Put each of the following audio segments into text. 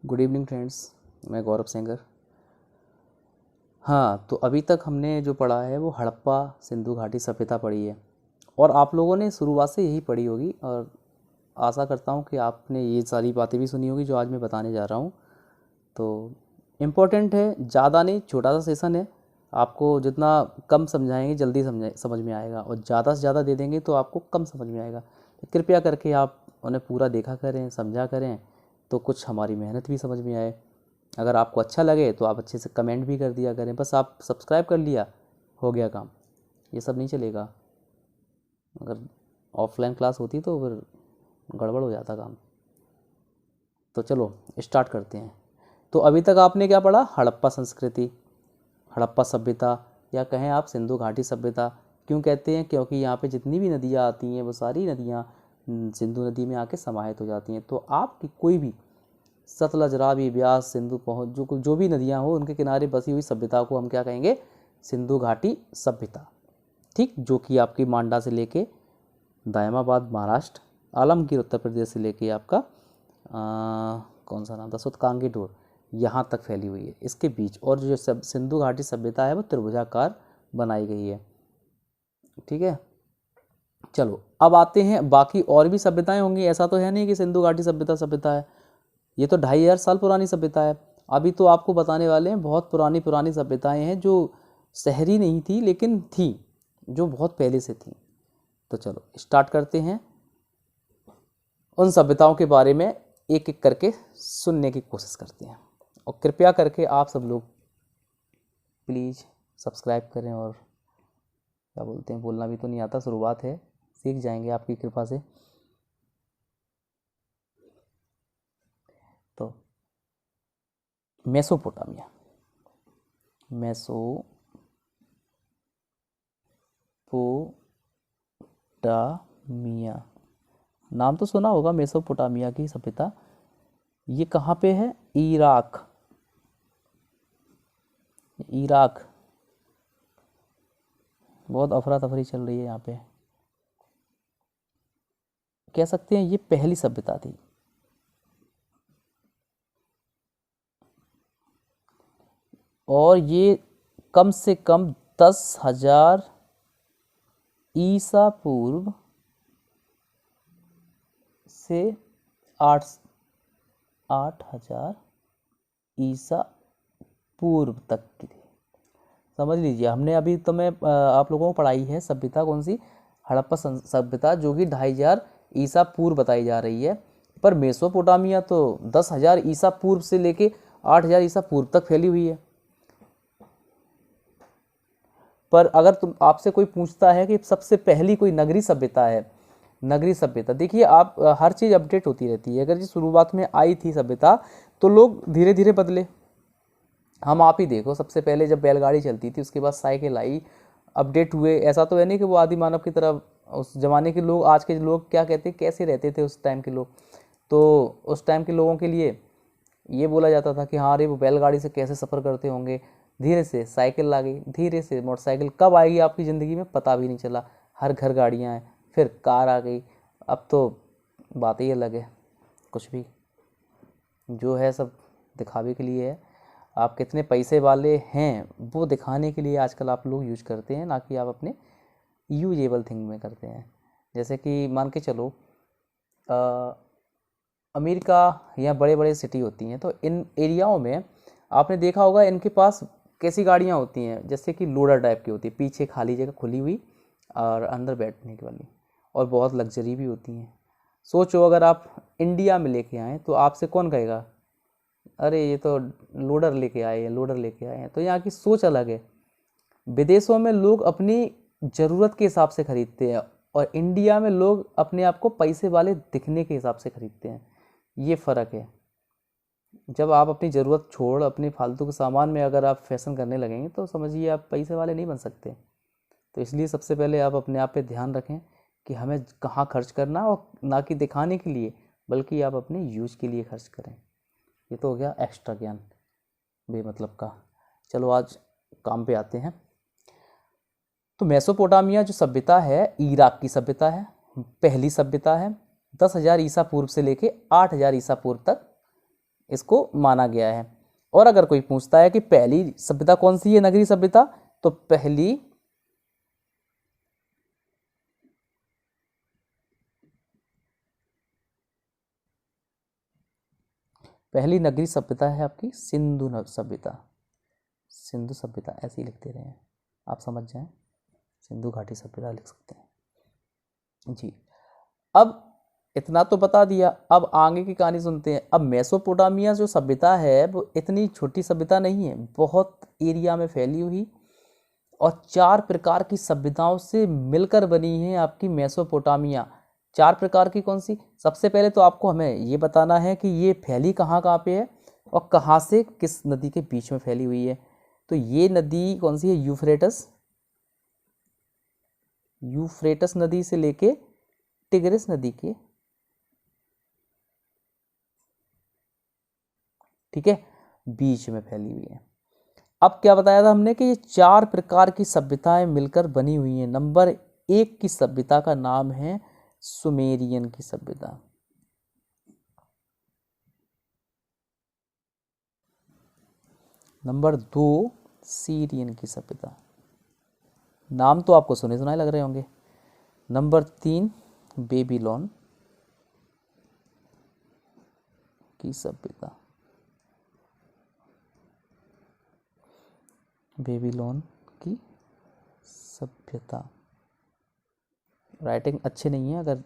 Good evening friends. मैं गौरव सेंगर। हाँ, तो अभी तक हमने जो पढ़ा है वो हड़प्पा सिंधु घाटी सभ्यता पढ़ी है और आप लोगों ने शुरुआत से यही पढ़ी होगी और आशा करता हूँ कि आपने ये सारी बातें भी सुनी होगी जो आज मैं बताने जा रहा हूँ। तो इम्पोर्टेंट है, ज़्यादा नहीं, छोटा सा सेशन है। आपको जितना कम समझाएंगे जल्दी समझ में आएगा और ज़्यादा से ज़्यादा दे देंगे तो आपको कम समझ में आएगा। तो कृपया करके आप उन्हें पूरा देखा करें, समझा करें, तो कुछ हमारी मेहनत भी समझ में आए। अगर आपको अच्छा लगे तो आप अच्छे से कमेंट भी कर दिया करें। बस आप सब्सक्राइब कर लिया, हो गया काम। ये सब नहीं चलेगा। अगर ऑफलाइन क्लास होती तो फिर गड़बड़ हो जाता काम। तो चलो स्टार्ट करते हैं। तो अभी तक आपने क्या पढ़ा? हड़प्पा संस्कृति, हड़प्पा सभ्यता, या कहें आप सिंधु घाटी सभ्यता। क्यों कहते हैं? क्योंकि यहाँ पे जितनी भी नदियाँ आती हैं वो सारी नदियाँ सिंधु नदी में आके समाहित हो जाती हैं। तो आपकी कोई भी सतलज, रावी, ब्यास, सिंधु पहुँच जो भी नदियाँ हो उनके किनारे बसी हुई सभ्यता को हम क्या कहेंगे? सिंधु घाटी सभ्यता। ठीक, जो कि आपकी मांडा से लेके दायमाबाद महाराष्ट्र, आलमगीर उत्तर प्रदेश से लेके आपका कौन सा नाम था, सुतकांगी डोर, यहाँ तक फैली हुई है इसके बीच। और जो सिंधु घाटी सभ्यता है वो त्रिभुजाकार बनाई गई है। ठीक है, चलो अब आते हैं। बाकी और भी सभ्यताएं होंगी, ऐसा तो है नहीं कि सिंधु घाटी सभ्यता सभ्यता है। ये तो 2500 साल पुरानी सभ्यता है। अभी तो आपको बताने वाले हैं बहुत पुरानी पुरानी सभ्यताएं हैं जो शहरी नहीं थी लेकिन थी, जो बहुत पहले से थी। तो चलो स्टार्ट करते हैं। उन सभ्यताओं के बारे में एक एक करके सुनने की कोशिश करते हैं और कृपया करके आप सब लोग प्लीज़ सब्सक्राइब करें। और क्या बोलते हैं, बोलना भी तो नहीं आता, शुरुआत है, सीख जाएंगे आपकी कृपा से। तो मेसोपोटामिया, मेसोपोटामिया नाम तो सुना होगा, मेसोपोटामिया की सभ्यता। ये कहाँ पे है? इराक। इराक, बहुत अफरा तफरी चल रही है यहाँ पे। कह सकते हैं ये पहली सभ्यता थी। और ये कम से कम 10,000 ईसा पूर्व से 8,000 ईसा पूर्व तक की थी। समझ लीजिए, हमने अभी तो मैं आप लोगों को पढ़ाई है सभ्यता कौन सी? हड़प्पा सभ्यता, जो कि 2,500 ईसा पूर्व बताई जा रही है। पर मेसोपोटामिया तो 10,000 ईसा पूर्व से लेके 8,000 ईसा पूर्व तक फैली हुई है। पर अगर तुम आपसे कोई पूछता है कि सबसे पहली कोई नगरी सभ्यता है, नगरी सभ्यता, देखिए आप हर चीज़ अपडेट होती रहती है। अगर ये शुरुआत में आई थी सभ्यता तो लोग धीरे धीरे बदले। हम आप ही देखो, सबसे पहले जब बैलगाड़ी चलती थी उसके बाद साइकिल आई, अपडेट हुए। ऐसा तो है नहीं कि वो आदि मानव की तरह उस ज़माने के लोग, आज के लोग क्या कहते, कैसे रहते थे उस टाइम के लोग। तो उस टाइम के लोगों के लिए ये बोला जाता था कि हाँ अरे वो बैलगाड़ी से कैसे सफ़र करते होंगे। धीरे से साइकिल आ गई, धीरे से मोटरसाइकिल कब आएगी आपकी ज़िंदगी में पता भी नहीं चला। हर घर गाड़ियाँ हैं, फिर कार आ गई। अब तो बात ही अलग है। कुछ भी जो है सब दिखावे के लिए है। आप कितने पैसे वाले हैं वो दिखाने के लिए आजकल आप लोग यूज करते हैं, ना कि आप अपने यूजेबल थिंग में करते हैं। जैसे कि मान के चलो अमेरिका या बड़े बड़े सिटी होती हैं, तो इन एरियाओं में आपने देखा होगा इनके पास कैसी गाड़ियाँ होती हैं, जैसे कि लोडर टाइप की होती है, पीछे खाली जगह खुली हुई और अंदर बैठने की वाली, और बहुत लग्जरी भी होती हैं। सोचो अगर आप इंडिया में लेके आएँ तो आपसे कौन कहेगा अरे ये तो लोडर लेके आए हैं, लोडर लेके आए हैं। तो यहाँ की सोच अलग है। विदेशों में लोग अपनी ज़रूरत के हिसाब से ख़रीदते हैं और इंडिया में लोग अपने आप को पैसे वाले दिखने के हिसाब से ख़रीदते हैं। ये फ़र्क है। जब आप अपनी ज़रूरत छोड़ अपने फालतू के सामान में अगर आप फैशन करने लगेंगे तो समझिए आप पैसे वाले नहीं बन सकते। तो इसलिए सबसे पहले आप अपने आप पे ध्यान रखें कि हमें कहाँ खर्च करना, और ना कि दिखाने के लिए बल्कि आप अपने यूज के लिए खर्च करें। ये तो हो गया एक्स्ट्रा ज्ञान बेमतलब का। चलो आज काम पे आते हैं। तो मेसोपोटामिया जो सभ्यता है इराक की सभ्यता है, पहली सभ्यता है। 10,000 ईसा पूर्व से लेके 8,000 ईसा पूर्व तक इसको माना गया है। और अगर कोई पूछता है कि पहली सभ्यता कौन सी है, नगरी सभ्यता, तो पहली नगरी सभ्यता है आपकी सिंधु सभ्यता। सिंधु सभ्यता ऐसे ही लिखते रहे हैं, आप समझ जाएं, सिंधु घाटी सभ्यता लिख सकते हैं जी। अब इतना तो बता दिया, अब आगे की कहानी सुनते हैं। अब मेसोपोटामिया जो सभ्यता है वो इतनी छोटी सभ्यता नहीं है, बहुत एरिया में फैली हुई और 4 प्रकार की सभ्यताओं से मिलकर बनी है आपकी मेसोपोटामिया। 4 प्रकार की कौन सी? सबसे पहले तो आपको हमें ये बताना है कि ये फैली कहाँ कहाँ पे है और कहाँ से किस नदी के बीच में फैली हुई है। तो ये नदी कौन सी है? यूफ्रेटस। यूफ्रेटस नदी से लेके टिग्रिस नदी के, ठीक है, बीच में फैली हुई है। अब क्या बताया था हमने कि ये 4 प्रकार की सभ्यताएं मिलकर बनी हुई हैं। नंबर 1 की सभ्यता का नाम है सुमेरियन की सभ्यता। नंबर 2 सीरियन की सभ्यता। नाम तो आपको सुने सुनाए लग रहे होंगे। नंबर 3 बेबीलोन की सभ्यता। बेबीलोन की सभ्यता। राइटिंग अच्छी नहीं है, अगर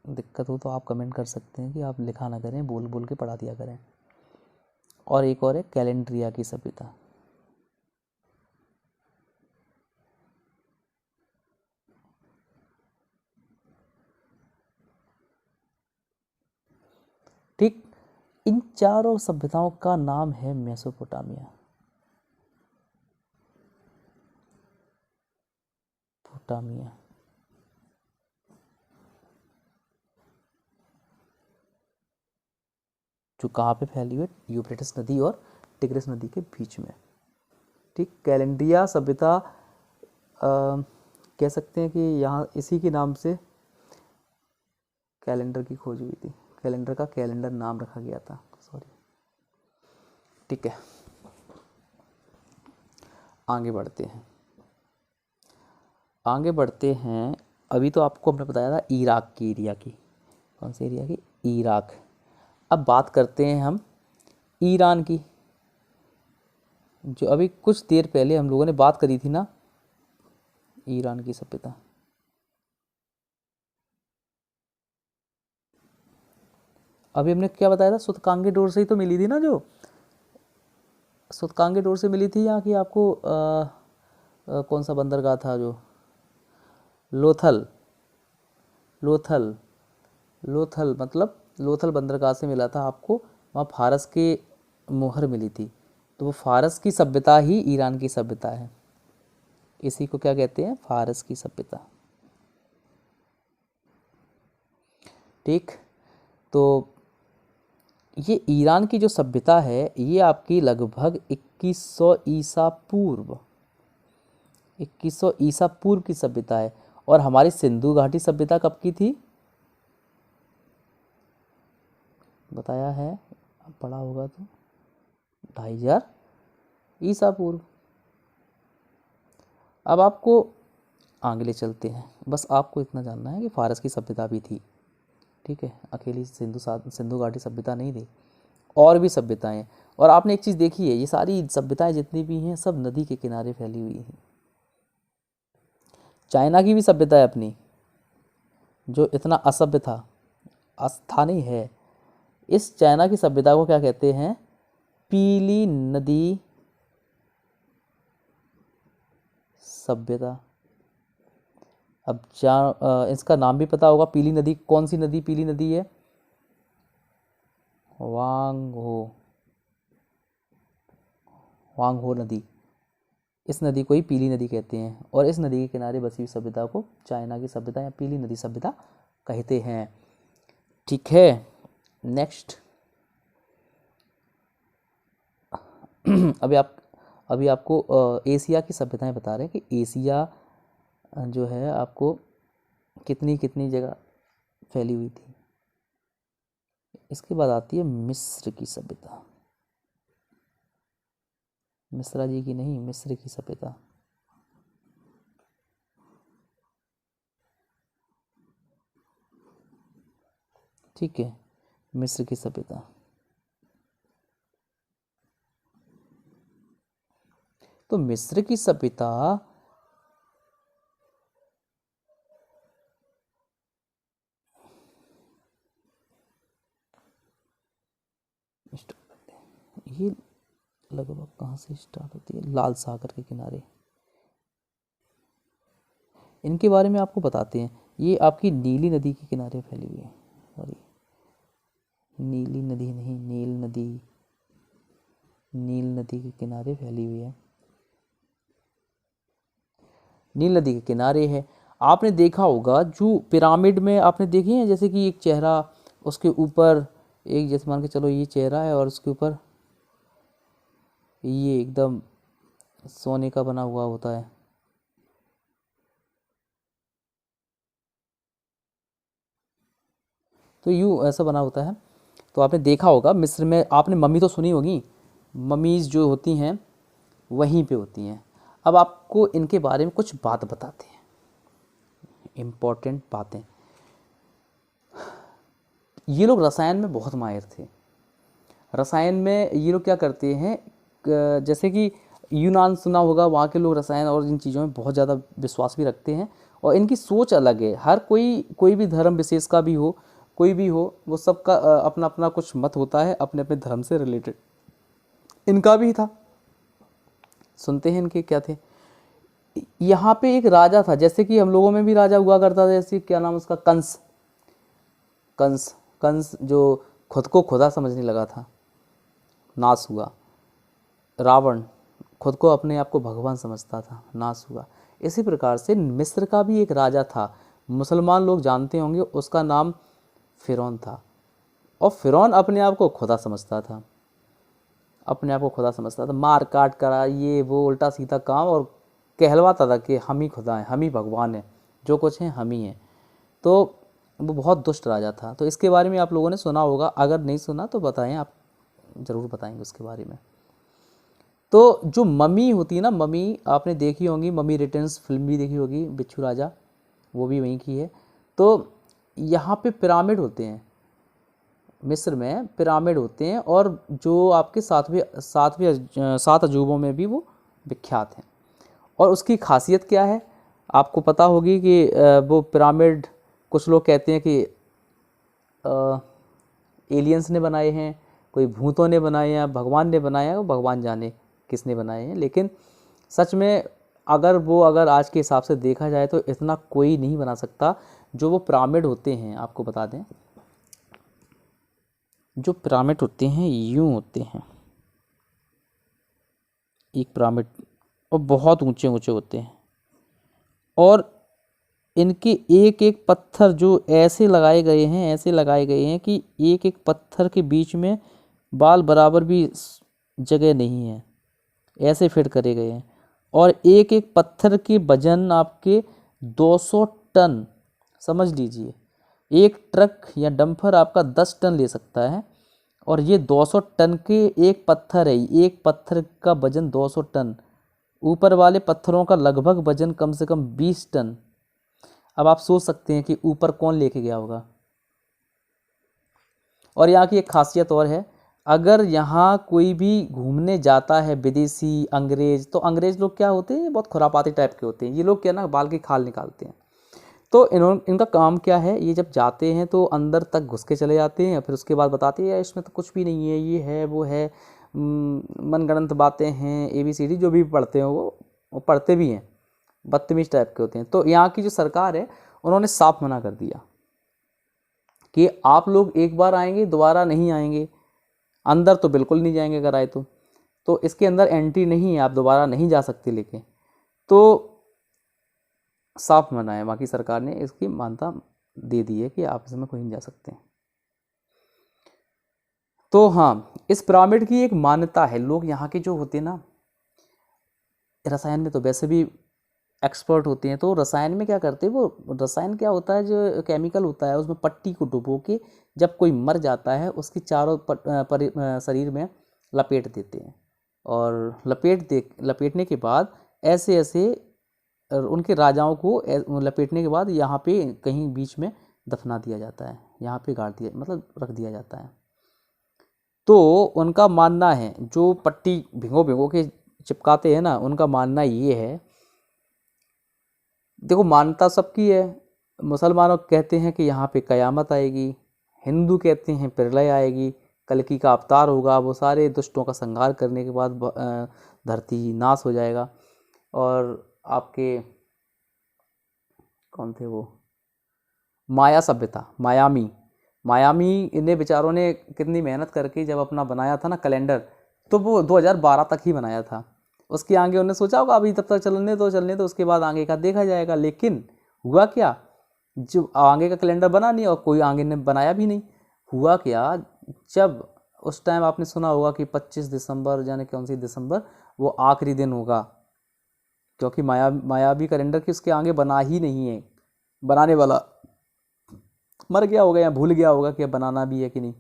दिक्कत हो तो आप कमेंट कर सकते हैं कि आप लिखा ना करें, बोल बोल के पढ़ा दिया करें। और एक और है कैलेंड्रिया की सभ्यता। ठीक, इन चारों सभ्यताओं का नाम है मेसोपोटामिया। पोटामिया। जो कहाँ पे फैली हुई है? यूफ्रेटिस नदी और टिग्रिस नदी के बीच में। ठीक, कैलेंड्रिया सभ्यता कह सकते हैं कि यहाँ इसी के नाम से कैलेंडर की खोज हुई थी। कैलेंडर का कैलेंडर नाम रखा गया था, सॉरी। ठीक है, आगे बढ़ते हैं। आगे बढ़ते हैं। अभी तो आपको हमने बताया था इराक की एरिया की। कौन से एरिया की? इराक। अब बात करते हैं हम ईरान की, जो अभी कुछ देर पहले हम लोगों ने बात करी थी ना, ईरान की सभ्यता। अभी हमने क्या बताया था? सुतकांगे डोर से ही तो मिली थी ना, जो सुतकांगे डोर से मिली थी यहाँ की आपको कौन सा बंदरगाह था? जो लोथल। लोथल लोथल मतलब लोथल बंदरगाह से मिला था आपको। वहाँ फारस के मोहर मिली थी, तो वो फारस की सभ्यता ही ईरान की सभ्यता है। इसी को क्या कहते हैं? फारस की सभ्यता। ठीक, तो ये ईरान की जो सभ्यता है ये आपकी लगभग 2100 ईसा पूर्व 2100 ईसा पूर्व की सभ्यता है। और हमारी सिंधु घाटी सभ्यता कब की थी? बताया है, पढ़ा होगा तो, 2500 ईसा पूर्व। अब आपको आगे ले चलते हैं। बस आपको इतना जानना है कि फारस की सभ्यता भी थी। ठीक है, अकेली सिंधु घाटी सभ्यता नहीं थी, और भी सभ्यताएं हैं। और आपने एक चीज़ देखी है, ये सारी सभ्यताएं जितनी भी हैं सब नदी के किनारे फैली हुई हैं। चाइना की भी सभ्यता है अपनी, जो इतना असभ्य था, अस्थानी है। इस चाइना की सभ्यता को क्या कहते हैं? पीली नदी सभ्यता। अब इसका नाम भी पता होगा, पीली नदी। कौन सी नदी पीली नदी है? वांगहो। वांगहो नदी, इस नदी को ही पीली नदी कहते हैं। और इस नदी के किनारे बसी हुई सभ्यता को चाइना की सभ्यता या पीली नदी सभ्यता कहते हैं। ठीक है, नेक्स्ट। अभी आपको एशिया की सभ्यताएं बता रहे हैं कि एशिया जो है आपको कितनी कितनी जगह फैली हुई थी। इसके बाद आती है मिस्र की सभ्यता। मिश्रा जी की नहीं, मिस्र की सभ्यता। ठीक है, मिस्र की सभ्यता। तो मिस्र की सभ्यता ये लगभग कहाँ से स्टार्ट होती है? लाल सागर के किनारे। इनके बारे में आपको बताते हैं। ये आपकी नीली नदी के किनारे फैली हुई है। सॉरी, नीली नदी नहीं, नील नदी, नील नदी के किनारे फैली हुई है। नील नदी के किनारे है। आपने देखा होगा जो पिरामिड में आपने देखे हैं, जैसे कि एक चेहरा, उसके ऊपर एक, जैसे मान के चलो ये चेहरा है और उसके ऊपर ये एकदम सोने का बना हुआ होता है। तो यूँ ऐसा बना होता है। तो आपने देखा होगा मिस्र में, आपने मम्मी तो सुनी होगी, मम्मीज़ जो होती हैं वहीं पे होती हैं। अब आपको इनके बारे में कुछ बात बताते हैं, इम्पोर्टेंट बातें। ये लोग रसायन में बहुत माहिर थे। रसायन में ये लोग क्या करते हैं, जैसे कि यूनान सुना होगा, वहाँ के लोग रसायन और इन चीज़ों में बहुत ज़्यादा विश्वास भी रखते हैं और इनकी सोच अलग है। हर कोई भी धर्म विशेष का भी हो, कोई भी हो, वो सबका अपना अपना कुछ मत होता है अपने अपने धर्म से रिलेटेड। इनका भी था। सुनते हैं इनके क्या थे। यहाँ पे एक राजा था, जैसे कि हम लोगों में भी राजा हुआ करता था, जैसे क्या नाम उसका, कंस। कंस कंस जो खुद को खुदा समझने लगा था, नाश हुआ। रावण खुद को अपने आप को भगवान समझता था, नाश हुआ। इसी प्रकार से मिस्र का भी एक राजा था, मुसलमान लोग जानते होंगे, उसका नाम फिरौन था। और फिरौन अपने आप को खुदा समझता था, अपने आप को खुदा समझता था, मार काट करा ये वो उल्टा सीधा काम, और कहलवाता था कि हम ही खुदा हैं, हम ही भगवान हैं, जो कुछ हैं हम ही हैं। तो वो बहुत दुष्ट राजा था। तो इसके बारे में आप लोगों ने सुना होगा, अगर नहीं सुना तो बताएं, आप ज़रूर बताएंगे उसके बारे में। तो जो मम्मी होती है ना, मम्मी आपने देखी होंगी, मम्मी रिटर्न्स फिल्म भी देखी होगी, बिच्छू राजा, वो भी वहीं की है। तो यहाँ पे पिरामिड होते हैं, मिस्र में पिरामिड होते हैं, और जो आपके सात अजूबों में भी वो विख्यात हैं। और उसकी खासियत क्या है आपको पता होगी कि वो पिरामिड, कुछ लोग कहते हैं कि एलियंस ने बनाए हैं, कोई भूतों ने बनाए हैं, भगवान ने बनाए हैं, वो भगवान जाने किसने बनाए हैं। लेकिन सच में अगर आज के हिसाब से देखा जाए तो इतना कोई नहीं बना सकता जो वो पिरामिड होते हैं। आपको बता दें, जो पिरामिड होते हैं यूं होते हैं, एक पिरामिड, और बहुत ऊंचे ऊंचे होते हैं, और इनके एक एक पत्थर जो ऐसे लगाए गए हैं, ऐसे लगाए गए हैं कि एक एक पत्थर के बीच में बाल बराबर भी जगह नहीं है, ऐसे फिट करे गए हैं। और एक एक पत्थर के वजन आपके 200 टन, समझ लीजिए, एक ट्रक या डंपर आपका 10 टन ले सकता है, और ये 200 टन के एक पत्थर है, एक पत्थर का वजन 200 टन, ऊपर वाले पत्थरों का लगभग वजन कम से कम 20 टन। अब आप सोच सकते हैं कि ऊपर कौन लेके गया होगा। और यहाँ की एक खासियत और है, अगर यहाँ कोई भी घूमने जाता है विदेशी, अंग्रेज, तो अंग्रेज लोग क्या होते हैं, बहुत खुरापाती टाइप के होते हैं। ये लोग क्या ना, बाल की खाल निकालते हैं। तो इनका काम क्या है, ये जब जाते हैं तो अंदर तक घुस के चले जाते हैं, फिर उसके बाद बताते हैं इसमें तो कुछ भी नहीं है, ये है वो है, मनगढ़ंत बातें हैं, ABCD जो भी पढ़ते हैं वो पढ़ते भी हैं, बदतमीज टाइप के होते हैं। तो यहाँ की जो सरकार है, उन्होंने साफ मना कर दिया कि आप लोग एक बार आएंगे, दोबारा नहीं आएंगे, अंदर तो बिल्कुल नहीं जाएंगे अगर आए तो इसके अंदर एंट्री नहीं है, आप दोबारा नहीं जा सकते लेके। तो साफ मना है, वहाँ की सरकार ने इसकी मान्यता दे दी है कि आप इसमें कोई नहीं जा सकते। तो हाँ, इस पिरामिड की एक मान्यता है। लोग यहाँ के जो होते हैं ना, रसायन में तो वैसे भी एक्सपर्ट होते हैं, तो रसायन में क्या करते हैं, वो रसायन क्या होता है, जो केमिकल होता है उसमें पट्टी को डुबो के जब कोई मर जाता है उसकी चारों शरीर में लपेट देते हैं, और लपेटने के बाद ऐसे ऐसे उनके राजाओं को लपेटने के बाद यहाँ पे कहीं बीच में दफना दिया जाता है, यहाँ पे गाड़ दिया, मतलब रख दिया जाता है। तो उनका मानना है, जो पट्टी भिगो भिगो के चिपकाते हैं ना, उनका मानना ये है, देखो मान्यता सबकी है, मुसलमानों कहते हैं कि यहाँ पे कयामत आएगी, हिंदू कहते हैं प्रलय आएगी, कल्कि का अवतार होगा, वो सारे दुष्टों का संहार करने के बाद धरती नाश हो जाएगा। और आपके कौन थे वो, माया सभ्यता, मायामी इन्हें बेचारों ने कितनी मेहनत करके जब अपना बनाया था ना कैलेंडर, तो वो 2012 तक ही बनाया था। उसके आगे उन्होंने सोचा होगा अभी तब तक चलने दो, उसके बाद आगे का देखा जाएगा। लेकिन हुआ क्या, जो आगे का कैलेंडर बना नहीं और कोई आगे ने बनाया भी नहीं। हुआ क्या, जब उस टाइम आपने सुना होगा कि 25 दिसंबर जाने कौन सी दिसंबर वो आखिरी दिन होगा, क्योंकि मायावी कैलेंडर की उसके आगे बना ही नहीं है, बनाने वाला मर गया होगा या भूल गया होगा कि अब बनाना भी है कि नहीं।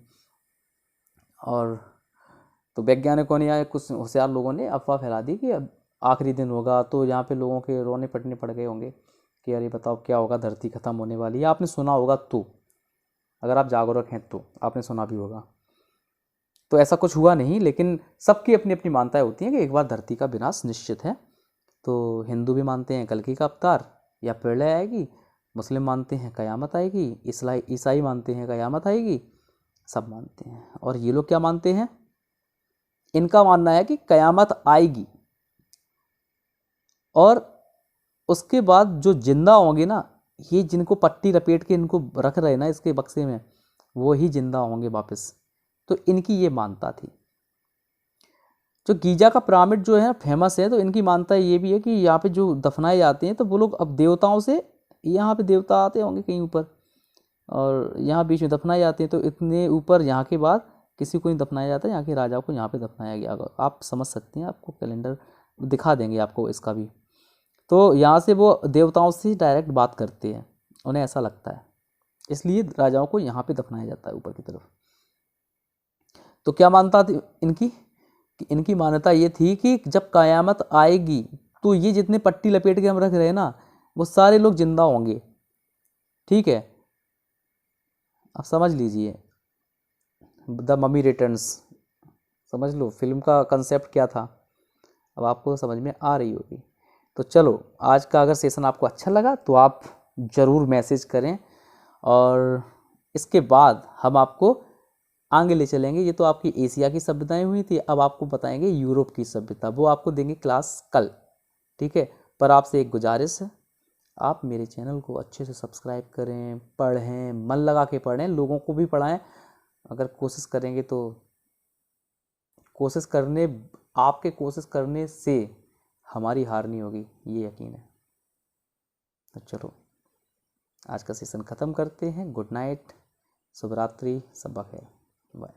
और तो वैज्ञानिकों ने या कुछ होशियार लोगों ने अफवाह फैला दी कि अब आखिरी दिन होगा, तो यहाँ पे लोगों के रोने पटने पड़ गए होंगे कि अरे बताओ क्या होगा, धरती ख़त्म होने वाली है। आपने सुना होगा, तो अगर आप जागरूक हैं तो आपने सुना भी होगा। तो ऐसा कुछ हुआ नहीं, लेकिन सबकी अपनी अपनी मान्यताएं होती हैं कि एक बार धरती का विनाश निश्चित है। तो हिंदू भी मानते हैं कल्कि का अवतार या प्रलय आएगी, मुस्लिम मानते हैं कयामत आएगी, ईसाई मानते हैं कयामत आएगी, सब मानते हैं। और ये लोग क्या मानते हैं, इनका मानना है कि कयामत आएगी और उसके बाद जो जिंदा होंगे ना, ये जिनको पट्टी लपेट के इनको रख रहे ना इसके बक्से में, वो ही जिंदा होंगे वापस। तो इनकी ये मानता थी। जो गीजा का पिरामिड जो है फेमस है, तो इनकी मानता ये भी है कि यहाँ पे जो दफनाए जाते हैं, तो वो लोग अब देवताओं से, यहाँ पे देवता आते होंगे कहीं ऊपर और यहाँ बीच में दफनाए जाते हैं, तो इतने ऊपर यहाँ के बाद किसी को नहीं दफनाया जाता, यहाँ के राजा को यहाँ पे दफनाया गया। आप समझ सकते हैं, आपको कैलेंडर दिखा देंगे आपको इसका भी। तो यहाँ से वो देवताओं से डायरेक्ट बात करते हैं, उन्हें ऐसा लगता है, इसलिए राजाओं को यहाँ पे दफनाया जाता है ऊपर की तरफ। तो क्या मानता थी इनकी, कि इनकी मान्यता ये थी कि जब कयामत आएगी तो ये जितने पट्टी लपेट के हम रख रहे हैं ना, वो सारे लोग जिंदा होंगे। ठीक है, आप समझ लीजिए, द ममी रिटर्न्स, समझ लो फिल्म का कंसेप्ट क्या था, अब आपको समझ में आ रही होगी। तो चलो, आज का अगर सेशन आपको अच्छा लगा तो आप ज़रूर मैसेज करें, और इसके बाद हम आपको आगे ले चलेंगे। ये तो आपकी एशिया की सभ्यताएं हुई थी, अब आपको बताएंगे यूरोप की सभ्यता, वो आपको देंगे क्लास कल। ठीक है, पर आपसे एक गुजारिश है, आप मेरे चैनल को अच्छे से सब्सक्राइब करें, पढ़ें, मन लगा के पढ़ें, लोगों को भी पढ़ाएं। अगर कोशिश करेंगे तो आपके कोशिश करने से हमारी हार नहीं होगी, ये यकीन है। तो चलो, आज का सेशन ख़त्म करते हैं। गुड नाइट, शुभ रात्रि, सब बखैर, बाय।